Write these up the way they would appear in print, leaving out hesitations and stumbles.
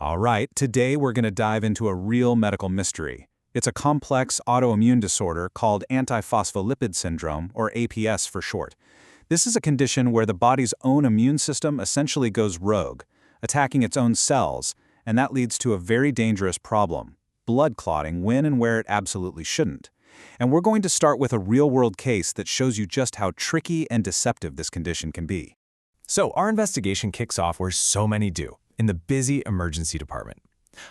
All right, today we're going to dive into a real medical mystery. It's a complex autoimmune disorder called antiphospholipid syndrome, or APS for short. This is a condition where the body's own immune system essentially goes rogue, attacking its own cells, and that leads to a very dangerous problem: blood clotting when and where it absolutely shouldn't. And we're going to start with a real-world case that shows you just how tricky and deceptive this condition can be. So our investigation kicks off where so many do, in the busy emergency department.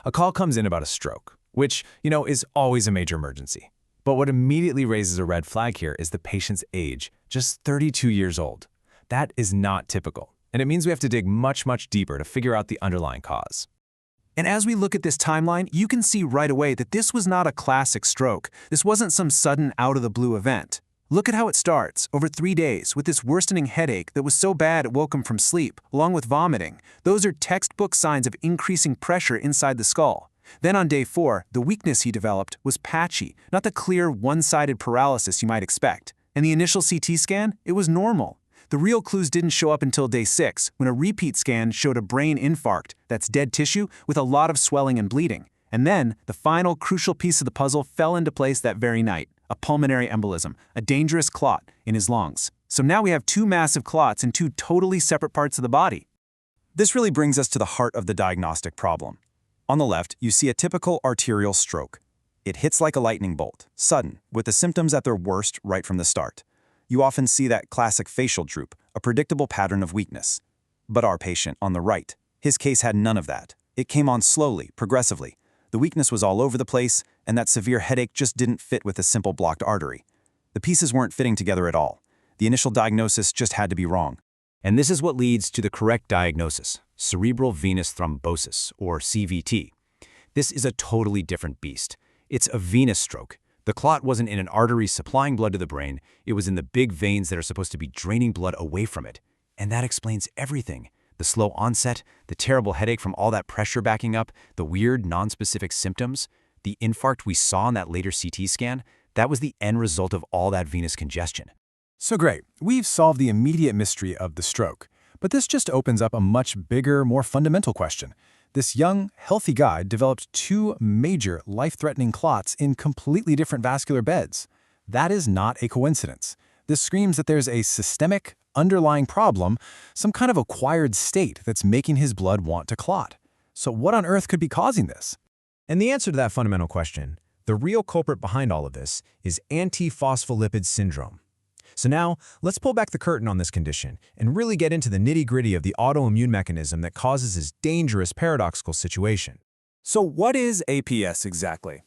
A call comes in about a stroke, which, is always a major emergency. But what immediately raises a red flag here is the patient's age, just 32 years old. That is not typical, and it means we have to dig much, much deeper to figure out the underlying cause. And as we look at this timeline, you can see right away that this was not a classic stroke. This wasn't some sudden out-of-the-blue event. Look at how it starts, over 3 days, with this worsening headache that was so bad it woke him from sleep, along with vomiting. Those are textbook signs of increasing pressure inside the skull. Then on day 4, the weakness he developed was patchy, not the clear, one-sided paralysis you might expect. And the initial CT scan, it was normal. The real clues didn't show up until day 6, when a repeat scan showed a brain infarct, that's dead tissue, with a lot of swelling and bleeding. And then, the final crucial piece of the puzzle fell into place that very night: a pulmonary embolism, a dangerous clot in his lungs. So now we have 2 massive clots in 2 totally separate parts of the body. This really brings us to the heart of the diagnostic problem. On the left, you see a typical arterial stroke. It hits like a lightning bolt, sudden, with the symptoms at their worst right from the start. You often see that classic facial droop, a predictable pattern of weakness. But our patient on the right, his case had none of that. It came on slowly, progressively. The weakness was all over the place, and that severe headache just didn't fit with a simple blocked artery. The pieces weren't fitting together at all. The initial diagnosis just had to be wrong. And this is what leads to the correct diagnosis: cerebral venous thrombosis, or CVT. This is a totally different beast. It's a venous stroke. The clot wasn't in an artery supplying blood to the brain, it was in the big veins that are supposed to be draining blood away from it. And that explains everything. The slow onset, the terrible headache from all that pressure backing up, the weird, nonspecific symptoms, the infarct we saw in that later CT scan, that was the end result of all that venous congestion. So great, we've solved the immediate mystery of the stroke. But this just opens up a much bigger, more fundamental question. This young, healthy guy developed 2 major, life-threatening clots in completely different vascular beds. That is not a coincidence. This screams that there's a systemic, underlying problem, some kind of acquired state that's making his blood want to clot. So what on earth could be causing this? And the answer to that fundamental question, the real culprit behind all of this, is antiphospholipid syndrome. So now, let's pull back the curtain on this condition and really get into the nitty-gritty of the autoimmune mechanism that causes this dangerous paradoxical situation. So what is APS exactly?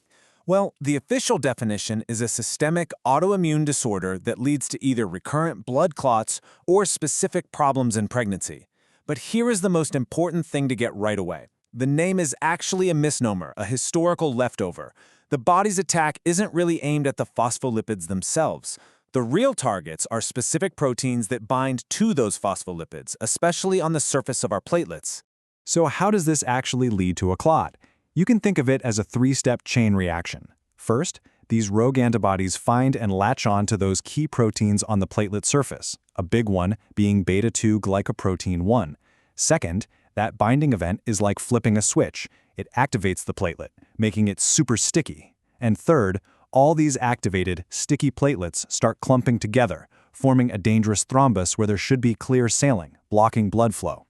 Well, the official definition is a systemic autoimmune disorder that leads to either recurrent blood clots or specific problems in pregnancy. But here is the most important thing to get right away. The name is actually a misnomer, a historical leftover. The body's attack isn't really aimed at the phospholipids themselves. The real targets are specific proteins that bind to those phospholipids, especially on the surface of our platelets. So how does this actually lead to a clot? You can think of it as a 3-step chain reaction. First, these rogue antibodies find and latch on to those key proteins on the platelet surface, a big one being beta-2 glycoprotein 1. Second, that binding event is like flipping a switch. It activates the platelet, making it super sticky. And third, all these activated, sticky platelets start clumping together, forming a dangerous thrombus where there should be clear sailing, blocking blood flow.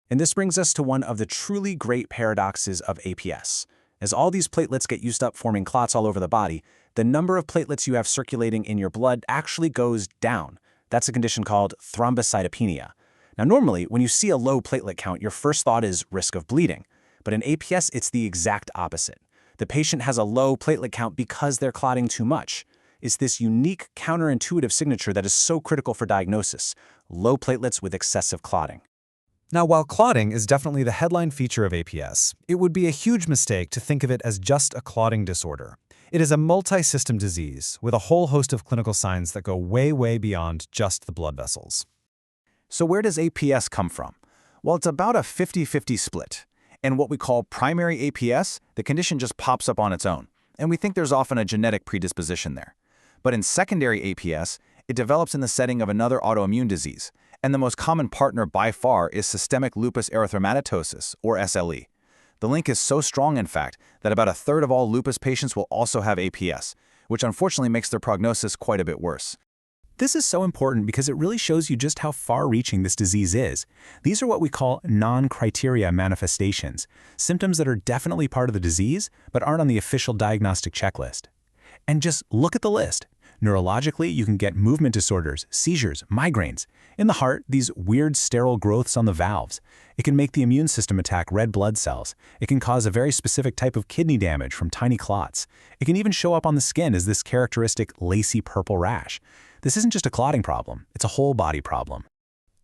And this brings us to one of the truly great paradoxes of APS. As all these platelets get used up forming clots all over the body, the number of platelets you have circulating in your blood actually goes down. That's a condition called thrombocytopenia. Now normally, when you see a low platelet count, your first thought is risk of bleeding. But in APS, it's the exact opposite. The patient has a low platelet count because they're clotting too much. It's this unique counterintuitive signature that is so critical for diagnosis: low platelets with excessive clotting. Now, while clotting is definitely the headline feature of APS, it would be a huge mistake to think of it as just a clotting disorder. It is a multi-system disease with a whole host of clinical signs that go way, way beyond just the blood vessels. So where does APS come from? Well, it's about a 50-50 split. In what we call primary APS, the condition just pops up on its own, and we think there's often a genetic predisposition there. But in secondary APS, it develops in the setting of another autoimmune disease, and the most common partner by far is systemic lupus erythematosus, or SLE. The link is so strong, in fact, that about a third of all lupus patients will also have APS, which unfortunately makes their prognosis quite a bit worse. This is so important because it really shows you just how far-reaching this disease is. These are what we call non-criteria manifestations, symptoms that are definitely part of the disease but aren't on the official diagnostic checklist. And just look at the list. Neurologically, you can get movement disorders, seizures, migraines. In the heart, these weird sterile growths on the valves. It can make the immune system attack red blood cells. It can cause a very specific type of kidney damage from tiny clots. It can even show up on the skin as this characteristic lacy purple rash. This isn't just a clotting problem, it's a whole body problem.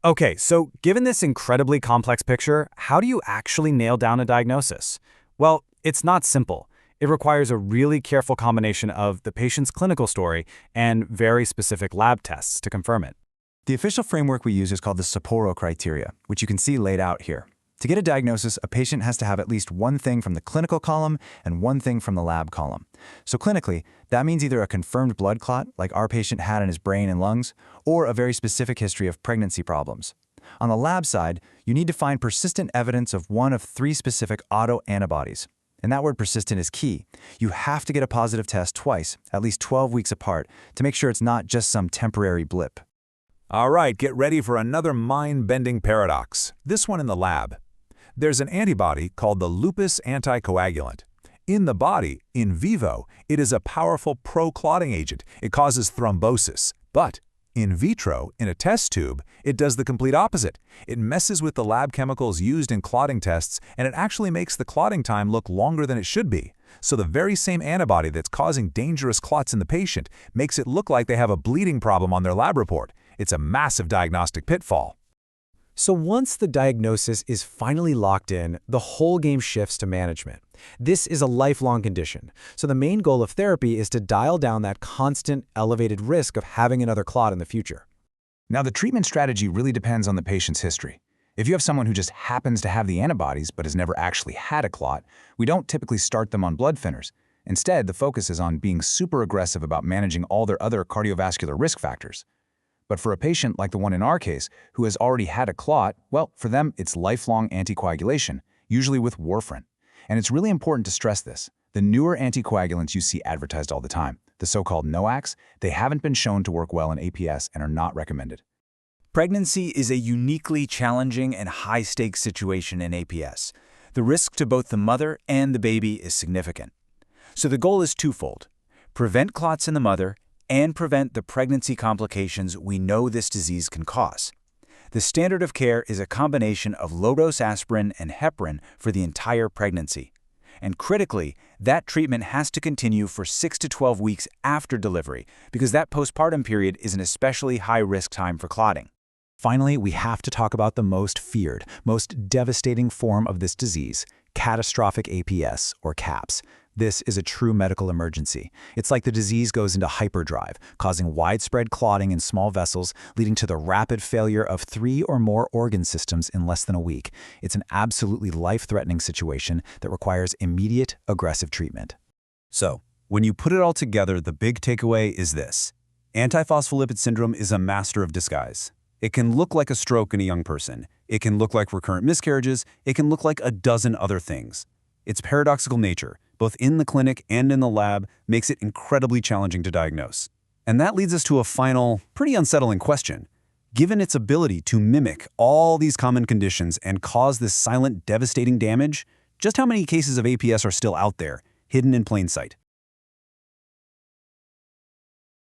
Okay, so given this incredibly complex picture, how do you actually nail down a diagnosis? Well, it's not simple. It requires a really careful combination of the patient's clinical story and very specific lab tests to confirm it. The official framework we use is called the Sapporo criteria, which you can see laid out here. To get a diagnosis, a patient has to have at least one thing from the clinical column and one thing from the lab column. So clinically, that means either a confirmed blood clot, like our patient had in his brain and lungs, or a very specific history of pregnancy problems. On the lab side, you need to find persistent evidence of one of 3 specific autoantibodies. And that word persistent is key. You have to get a positive test twice, at least 12 weeks apart, to make sure it's not just some temporary blip. All right, get ready for another mind-bending paradox, this one in the lab. There's an antibody called the lupus anticoagulant. In the body, in vivo, it is a powerful pro-clotting agent. It causes thrombosis. But in vitro, in a test tube, it does the complete opposite. It messes with the lab chemicals used in clotting tests, and it actually makes the clotting time look longer than it should be. So the very same antibody that's causing dangerous clots in the patient makes it look like they have a bleeding problem on their lab report. It's a massive diagnostic pitfall. So once the diagnosis is finally locked in, the whole game shifts to management. This is a lifelong condition, so the main goal of therapy is to dial down that constant, elevated risk of having another clot in the future. Now, the treatment strategy really depends on the patient's history. If you have someone who just happens to have the antibodies but has never actually had a clot, we don't typically start them on blood thinners. Instead, the focus is on being super aggressive about managing all their other cardiovascular risk factors. But for a patient like the one in our case, who has already had a clot, well, for them, it's lifelong anticoagulation, usually with warfarin. And it's really important to stress this. The newer anticoagulants you see advertised all the time, the so-called NOACs, they haven't been shown to work well in APS and are not recommended. Pregnancy is a uniquely challenging and high-stakes situation in APS. The risk to both the mother and the baby is significant. So the goal is twofold: prevent clots in the mother and prevent the pregnancy complications we know this disease can cause. The standard of care is a combination of low-dose aspirin and heparin for the entire pregnancy. And critically, that treatment has to continue for 6 to 12 weeks after delivery, because that postpartum period is an especially high-risk time for clotting. Finally, we have to talk about the most feared, most devastating form of this disease, catastrophic APS, or CAPS. This is a true medical emergency. It's like the disease goes into hyperdrive, causing widespread clotting in small vessels, leading to the rapid failure of 3 or more organ systems in less than a week. It's an absolutely life-threatening situation that requires immediate, aggressive treatment. So, when you put it all together, the big takeaway is this. Antiphospholipid syndrome is a master of disguise. It can look like a stroke in a young person. It can look like recurrent miscarriages. It can look like a dozen other things. Its paradoxical nature, both in the clinic and in the lab, makes it incredibly challenging to diagnose. And that leads us to a final, pretty unsettling question. Given its ability to mimic all these common conditions and cause this silent, devastating damage, just how many cases of APS are still out there, hidden in plain sight?